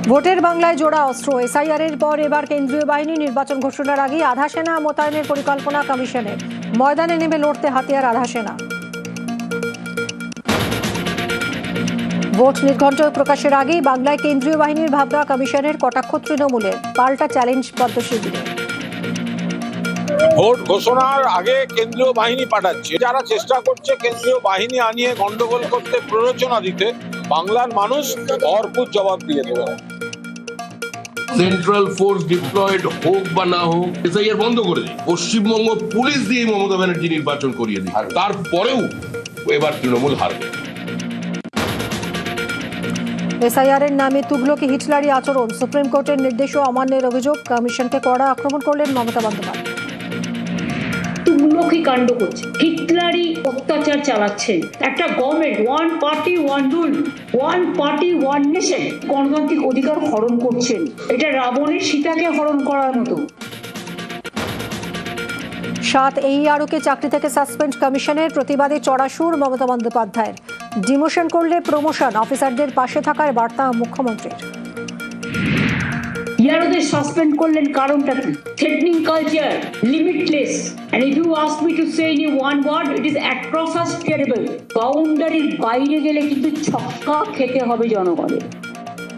ভোটের বাংলায় জোড়া অস্ত্র। এসআইআর এর পর এবার কেন্দ্রীয় বাহিনী নির্বাচন ঘোষণার আগে আধা সেনা মোতায়েনের পরিকল্পনা কমিশনের। ময়দানে নেমে লড়তে হাতিয়ার আধা সেনা। ভোট নির্ঘণ্ট প্রকাশের আগেই বাংলায় কেন্দ্রীয় বাহিনীর ভাবনা কমিশনের, কটাক্ষ তৃণমূলের। পাল্টা চ্যালেঞ্জ পদ্মশিবিরের। ভোট ঘোষণার আগে কেন্দ্রীয় বাহিনী পাঠাচ্ছে, যারা চেষ্টা করছে কেন্দ্রীয় বাহিনী আনিয়ে গন্ডগোল করতে, প্ররোচনা দিতে, বাংলার মানুষ ভরপুর জবাব দিয়ে দেবে। সেন্ট্রাল ফোর্স ডিপ্লয়েড হোক বা না হোক, এসআইআর বন্ধ করে দিই, পশ্চিমবঙ্গ পুলিশ দিয়ে মমতা ব্যানার্জি নির্বাচন করিয়ে দিই, তারপরেও এবার তৃণমূল হারবে। এসআইআর এর নামে তুগলকি হিটলারি আচরণ, সুপ্রিম কোর্টের নির্দেশও অমান্যের অভিযোগ। কমিশনকে কড়া আক্রমণ করলেন মমতা বন্দ্যোপাধ্যায়। তুগলকি কাণ্ড করছে, হিটলারি অত্যাচার চালাচ্ছেন। একটা government, one party one rule, one party one nation, গণতান্ত্রিক অধিকার হরণ করছেন। এটা রাবণের সীতাকে হরণ করার মতো। 7 AEROকে চাকরি থেকে সাসপেন্ড কমিশনের, প্রতিবাদে চড়া সুর মমতা বন্দ্যোপাধ্যায়ের। ডিমোশন করলে প্রমোশন, অফিসারদের পাশে থাকার বার্তা মুখ্যমন্ত্রীর। ইয়ারোদের সাসপেন্ড করলেন, কারণটা কি? Threatening culture, limitless, and if you ask me to say in one word, it is atrocious, terrible. বাউন্ডারির বাইরে গেলে কিন্তু ছক্কা খেতে হবে জনগণের।